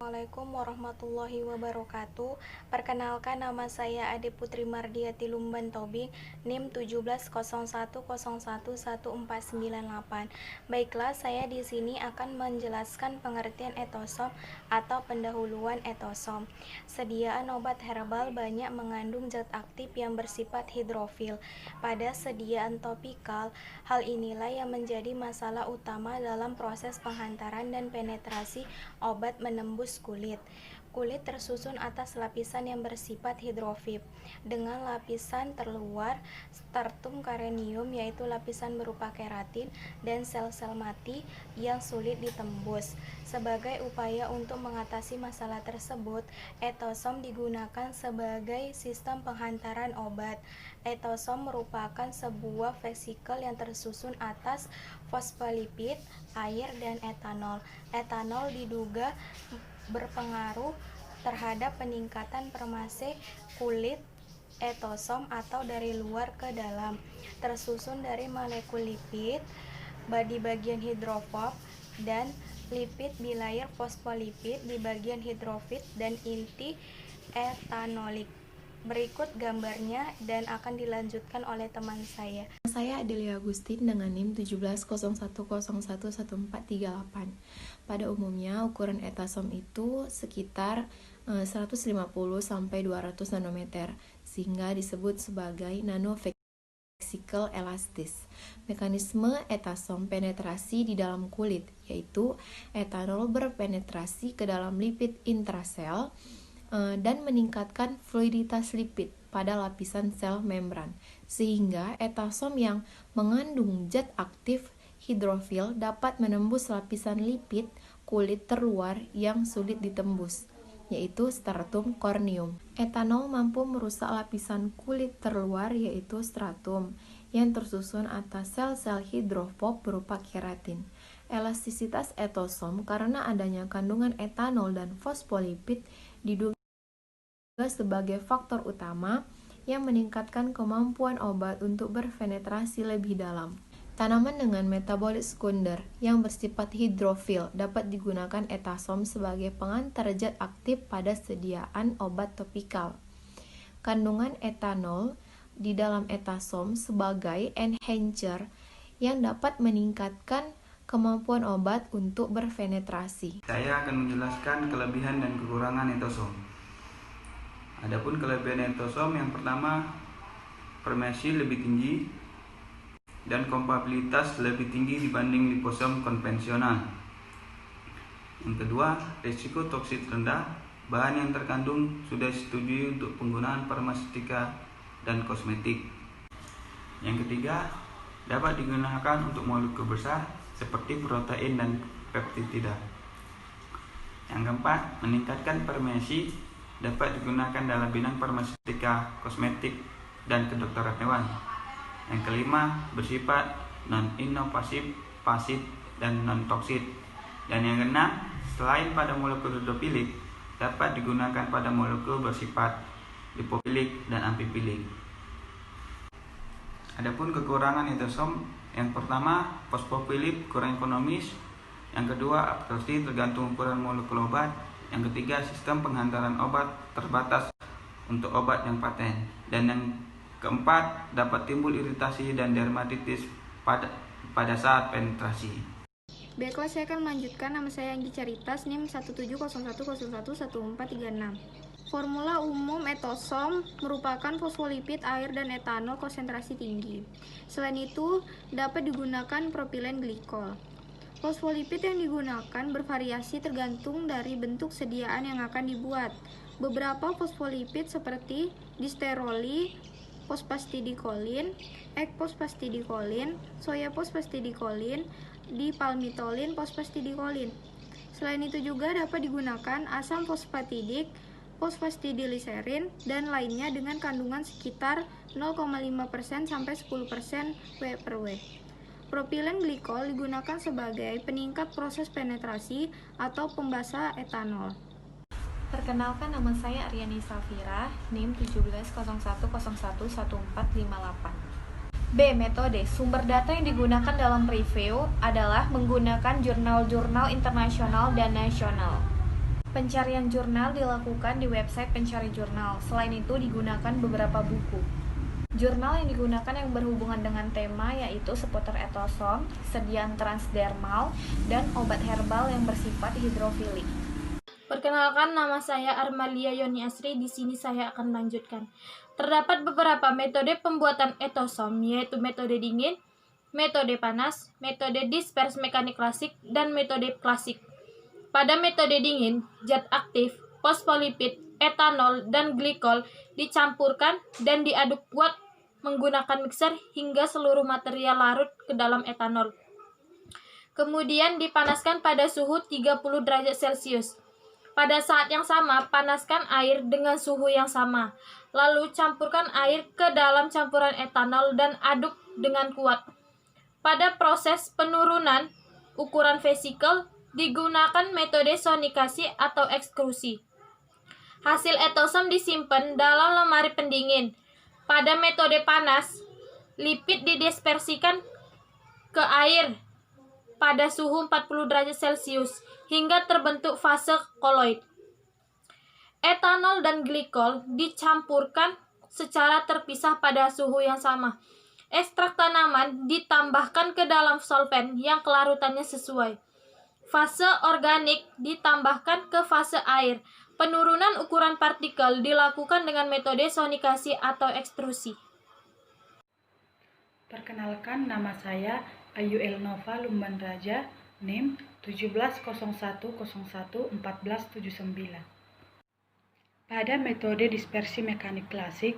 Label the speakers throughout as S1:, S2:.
S1: Assalamualaikum warahmatullahi wabarakatuh. Perkenalkan, nama saya Ade Putri Mardiati Lumban Tobing, NIM 1701011498. Baiklah, saya di sini akan menjelaskan pengertian etosom atau pendahuluan etosom. Sediaan obat herbal banyak mengandung zat aktif yang bersifat hidrofil. Pada sediaan topikal, hal inilah yang menjadi masalah utama dalam proses penghantaran dan penetrasi obat menembus kulit. Kulit tersusun atas lapisan yang bersifat hidrofil dengan lapisan terluar stratum carenium, yaitu lapisan berupa keratin dan sel-sel mati yang sulit ditembus. Sebagai upaya untuk mengatasi masalah tersebut, etosom digunakan sebagai sistem penghantaran obat. Etosom merupakan sebuah vesikel yang tersusun atas fosfolipid, air, dan etanol. Etanol diduga berpengaruh terhadap peningkatan permase kulit. Etosom atau dari luar ke dalam tersusun dari molekul lipid di bagian hidrofob dan lipid bilayer fosfolipid di bagian hidrofil dan inti etanolik. Berikut gambarnya dan akan dilanjutkan oleh teman saya.
S2: Saya Adelia Agustin dengan NIM 1701011438. Pada umumnya ukuran etasom itu sekitar 150 sampai 200 nanometer sehingga disebut sebagai nanovesikel elastis. Mekanisme etasom penetrasi di dalam kulit yaitu etanol berpenetrasi ke dalam lipid intrasel dan meningkatkan fluiditas lipid pada lapisan sel membran, sehingga etasom yang mengandung zat aktif hidrofil dapat menembus lapisan lipid kulit terluar yang sulit ditembus, yaitu stratum corneum. Etanol mampu merusak lapisan kulit terluar, yaitu stratum, yang tersusun atas sel-sel hidrofob berupa keratin. Elastisitas etosom karena adanya kandungan etanol dan fosfolipid diduga sebagai faktor utama yang meningkatkan kemampuan obat untuk berpenetrasi lebih dalam. Tanaman dengan metabolit sekunder yang bersifat hidrofil dapat digunakan etasom sebagai pengantar zat aktif pada sediaan obat topikal. Kandungan etanol di dalam etasom sebagai enhancer yang dapat meningkatkan kemampuan obat untuk berpenetrasi.
S3: Saya akan menjelaskan kelebihan dan kekurangan etosom. Adapun kelebihan etosom, yang pertama, permesi lebih tinggi dan kompatibilitas lebih tinggi dibanding liposom konvensional. Yang kedua, risiko toksik rendah. Bahan yang terkandung sudah disetujui untuk penggunaan farmaseutika dan kosmetik. Yang ketiga, dapat digunakan untuk molekul besar seperti protein dan peptida. Yang keempat, meningkatkan permesi, dapat digunakan dalam bidang farmaseutika, kosmetik, dan kedokteran hewan. Yang kelima, bersifat non-invasif, pasif, dan non-toksit. Dan yang keenam, selain pada molekul hidrofilik, dapat digunakan pada molekul bersifat lipofilik dan amfifilik. Adapun kekurangan etosom, yang pertama, fosfolipid kurang ekonomis. Yang kedua, absorpsi tergantung ukuran molekul obat. Yang ketiga, sistem penghantaran obat terbatas untuk obat yang paten. Dan yang keempat, dapat timbul iritasi dan dermatitis pada saat penetrasi.
S1: Baiklah, saya akan melanjutkan. Nama saya Anggi Caritas, NIM 1701011436. Formula umum etosom merupakan fosfolipid, air, dan etanol konsentrasi tinggi. Selain itu, dapat digunakan propilen glikol. Fosfolipid yang digunakan bervariasi tergantung dari bentuk sediaan yang akan dibuat. Beberapa fosfolipid seperti disteroli fosfatidikolin, ekfosfatidikolin, soya fosfatidikolin, dipalmitolin fosfatidikolin. Selain itu juga dapat digunakan asam fosfatidik, fosfatidiliserin, dan lainnya dengan kandungan sekitar 0,5% sampai 10% W/W. Propilen glikol digunakan sebagai peningkat proses penetrasi atau pembasah etanol.
S2: Perkenalkan, nama saya Aryani Safira, NIM 1701011458. B. Metode. Sumber data yang digunakan dalam review adalah menggunakan jurnal-jurnal internasional dan nasional.
S4: Pencarian jurnal dilakukan di website pencari jurnal. Selain itu digunakan beberapa buku. Jurnal yang digunakan yang berhubungan dengan tema yaitu seputar etosom, sediaan transdermal, dan obat herbal yang bersifat hidrofilik.
S5: Perkenalkan, nama saya Armalia Yoni Asri. Di sini saya akan melanjutkan. Terdapat beberapa metode pembuatan etosom, yaitu metode dingin, metode panas, metode dispers mekanik klasik, dan metode klasik. Pada metode dingin, zat aktif, fosfolipid, etanol, dan glikol dicampurkan dan diaduk kuat menggunakan mixer hingga seluruh material larut ke dalam etanol. Kemudian dipanaskan pada suhu 30 derajat Celcius. Pada saat yang sama, panaskan air dengan suhu yang sama. Lalu campurkan air ke dalam campuran etanol dan aduk dengan kuat. Pada proses penurunan ukuran vesikel, digunakan metode sonikasi atau ekskrusi. Hasil etosom disimpan dalam lemari pendingin. Pada metode panas, lipid didispersikan ke air pada suhu 40 derajat Celcius hingga terbentuk fase koloid. Etanol dan glikol dicampurkan secara terpisah pada suhu yang sama. Ekstrak tanaman ditambahkan ke dalam solvent yang kelarutannya sesuai. Fase organik ditambahkan ke fase air. Penurunan ukuran partikel dilakukan dengan metode sonikasi atau ekstrusi.
S6: Perkenalkan, nama saya Ayu Elnova Lumban Raja, NIM 1701011479. Pada metode dispersi mekanik klasik,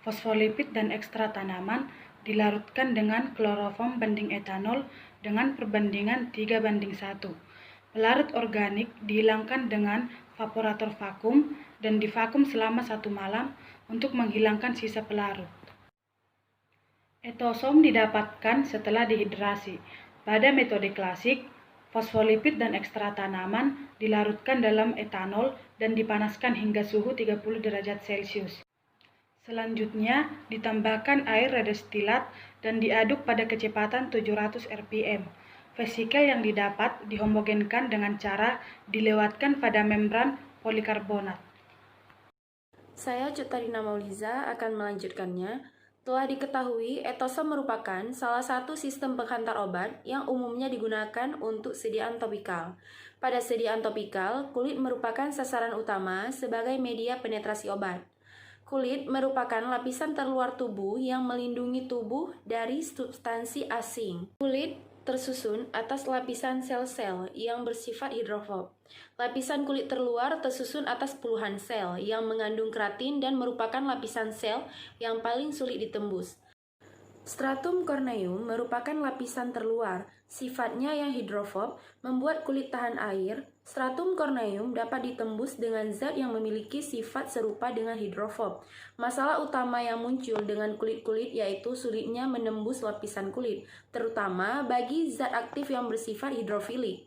S6: fosfolipid dan ekstrak tanaman dilarutkan dengan kloroform banding etanol dengan perbandingan 3:1. Pelarut organik dihilangkan dengan vaporator vakum dan divakum selama 1 malam untuk menghilangkan sisa pelarut. Etosom didapatkan setelah dehidrasi. Pada metode klasik, fosfolipid dan ekstrak tanaman dilarutkan dalam etanol dan dipanaskan hingga suhu 30 derajat Celcius. Selanjutnya, ditambahkan air redestilat dan diaduk pada kecepatan 700 rpm. Vesikel yang didapat dihomogenkan dengan cara dilewatkan pada membran polikarbonat.
S7: Saya Cutarina Mauliza akan melanjutkannya. Telah diketahui, etosom merupakan salah satu sistem penghantar obat yang umumnya digunakan untuk sediaan topikal. Pada sediaan topikal, kulit merupakan sasaran utama sebagai media penetrasi obat. Kulit merupakan lapisan terluar tubuh yang melindungi tubuh dari substansi asing. Kulit tersusun atas lapisan sel-sel yang bersifat hidrofob. Lapisan kulit terluar tersusun atas puluhan sel yang mengandung keratin dan merupakan lapisan sel yang paling sulit ditembus. Stratum corneum merupakan lapisan terluar. Sifatnya yang hidrofob membuat kulit tahan air. Stratum corneum dapat ditembus dengan zat yang memiliki sifat serupa dengan hidrofob. Masalah utama yang muncul dengan kulit-kulit yaitu sulitnya menembus lapisan kulit, terutama bagi zat aktif yang bersifat hidrofilik.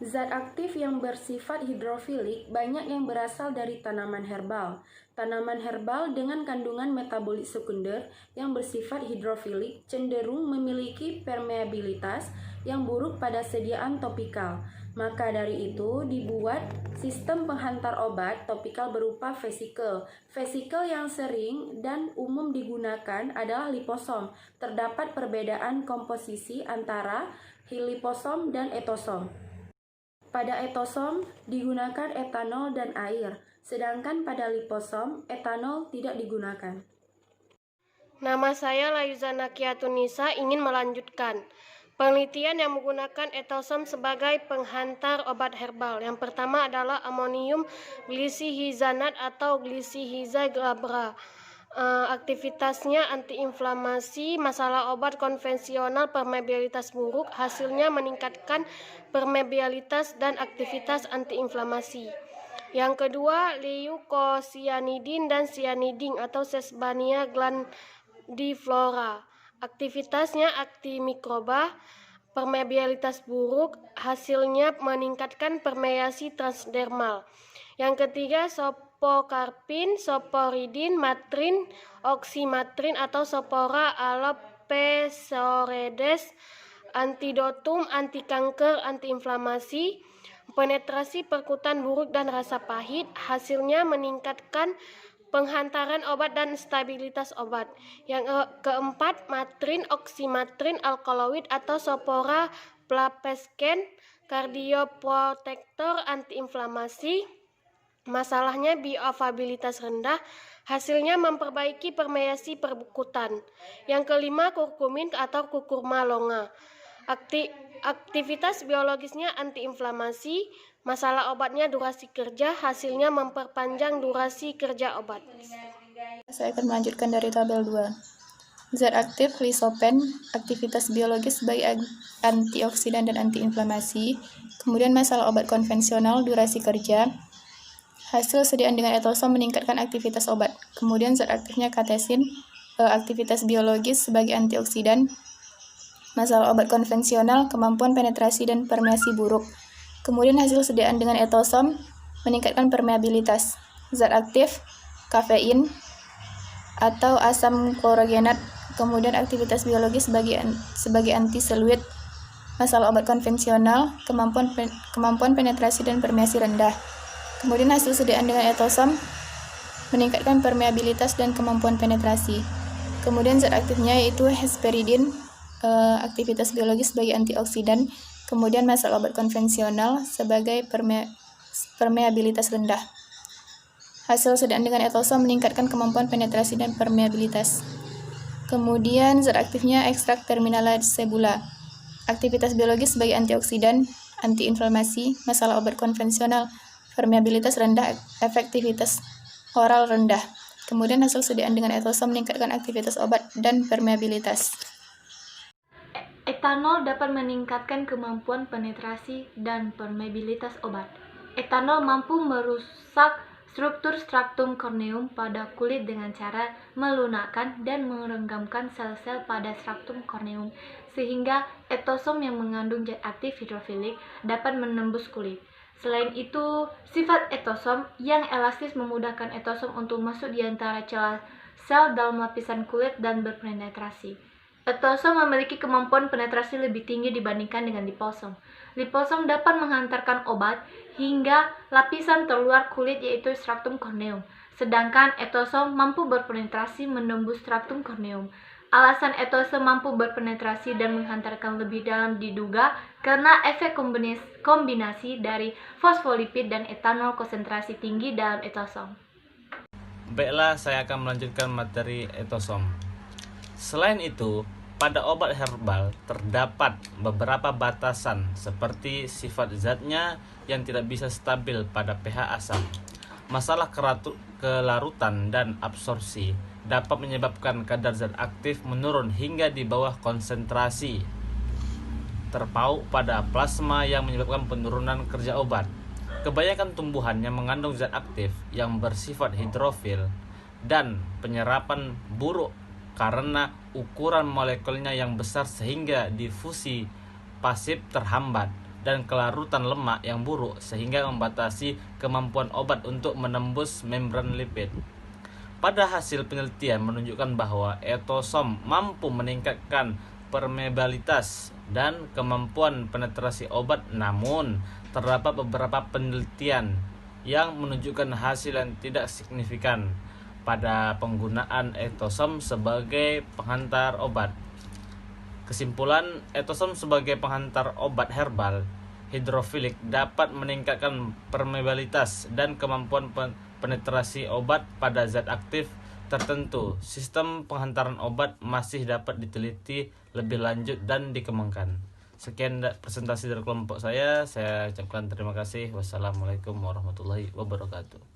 S7: Zat aktif yang bersifat hidrofilik banyak yang berasal dari tanaman herbal. Tanaman herbal dengan kandungan metabolit sekunder yang bersifat hidrofilik cenderung memiliki permeabilitas yang buruk pada sediaan topikal. Maka dari itu dibuat sistem penghantar obat topikal berupa vesikel. Vesikel yang sering dan umum digunakan adalah liposom. Terdapat perbedaan komposisi antara liposom dan etosom. Pada etosom digunakan etanol dan air, sedangkan pada liposom etanol tidak digunakan.
S8: Nama saya Layuzana Kiatunisa ingin melanjutkan penelitian yang menggunakan etosom sebagai penghantar obat herbal. Yang pertama adalah amonium glisihizanat atau Glycyrrhiza glabra. Aktivitasnya antiinflamasi, masalah obat konvensional, permeabilitas buruk, hasilnya meningkatkan permeabilitas dan aktivitas antiinflamasi. Yang kedua, leucocyanidin dan cyanidin atau Sesbania glandiflora. Aktivitasnya antimikroba, permeabilitas buruk, hasilnya meningkatkan permeasi transdermal. Yang ketiga, sopokarpin, soporidin, matrin, oksimatrin atau Sophora alopesoredes, antidotum, antikanker, antiinflamasi, penetrasi perkutan buruk dan rasa pahit, hasilnya meningkatkan penghantaran obat dan stabilitas obat. Yang keempat, matrin, oksimatrin, alkaloid atau sopora plapesken, kardioprotektor, antiinflamasi. Masalahnya bioavailabilitas rendah, hasilnya memperbaiki permeasi perkutan. Yang kelima, kurkumin atau kurkuma longa. Aktivitas biologisnya antiinflamasi, masalah obatnya durasi kerja, hasilnya memperpanjang durasi kerja obat.
S9: Saya akan melanjutkan dari tabel 2. Zat aktif lysopen, aktivitas biologis sebagai antioksidan dan antiinflamasi. Kemudian masalah obat konvensional, durasi kerja. Hasil sediaan dengan etosom meningkatkan aktivitas obat. Kemudian zat aktifnya katesin, aktivitas biologis sebagai antioksidan. Masalah obat konvensional, kemampuan penetrasi dan permeasi buruk. Kemudian hasil sediaan dengan etosom meningkatkan permeabilitas. Zat aktif, kafein atau asam klorogenat. Kemudian aktivitas biologis sebagai antiseluit. Masalah obat konvensional, kemampuan penetrasi dan permeasi rendah. Kemudian hasil sediaan dengan etosom meningkatkan permeabilitas dan kemampuan penetrasi. Kemudian zat aktifnya yaitu hesperidin, aktivitas biologis sebagai antioksidan. Kemudian masalah obat konvensional sebagai permeabilitas rendah. Hasil sediaan dengan etosom meningkatkan kemampuan penetrasi dan permeabilitas. Kemudian zat aktifnya ekstrak terminala sebula, aktivitas biologis sebagai antioksidan, antiinflamasi. Masalah obat konvensional, permeabilitas rendah, efektivitas oral rendah. Kemudian hasil sediaan dengan etosom meningkatkan aktivitas obat dan permeabilitas.
S5: Etanol dapat meningkatkan kemampuan penetrasi dan permeabilitas obat. Etanol mampu merusak struktur stratum corneum pada kulit dengan cara melunakkan dan merenggamkan sel-sel pada stratum corneum, sehingga etosom yang mengandung zat aktif hidrofilik dapat menembus kulit. Selain itu, sifat etosom yang elastis memudahkan etosom untuk masuk di antara celah sel dalam lapisan kulit dan berpenetrasi. Etosom memiliki kemampuan penetrasi lebih tinggi dibandingkan dengan liposom. Liposom dapat menghantarkan obat hingga lapisan terluar kulit yaitu stratum corneum, sedangkan etosom mampu berpenetrasi menembus stratum corneum. Alasan etosom mampu berpenetrasi dan menghantarkan lebih dalam diduga karena efek kombinasi dari fosfolipid dan etanol konsentrasi tinggi dalam etosom.
S10: Baiklah, saya akan melanjutkan materi etosom. Selain itu, pada obat herbal terdapat beberapa batasan seperti sifat zatnya yang tidak bisa stabil pada pH asam. Masalah kelarutan dan absorpsi dapat menyebabkan kadar zat aktif menurun hingga di bawah konsentrasi terpaut pada plasma yang menyebabkan penurunan kerja obat. Kebanyakan tumbuhan yang mengandung zat aktif yang bersifat hidrofil dan penyerapan buruk karena ukuran molekulnya yang besar sehingga difusi pasif terhambat dan kelarutan lemak yang buruk sehingga membatasi kemampuan obat untuk menembus membran lipid. Pada hasil penelitian menunjukkan bahwa etosom mampu meningkatkan permeabilitas dan kemampuan penetrasi obat, namun terdapat beberapa penelitian yang menunjukkan hasil yang tidak signifikan pada penggunaan etosom sebagai penghantar obat. Kesimpulan, etosom sebagai penghantar obat herbal hidrofilik dapat meningkatkan permeabilitas dan kemampuan penetrasi obat pada zat aktif tertentu. Sistem penghantaran obat masih dapat diteliti lebih lanjut dan dikembangkan. Sekian presentasi dari kelompok saya ucapkan terima kasih. Wassalamualaikum warahmatullahi wabarakatuh.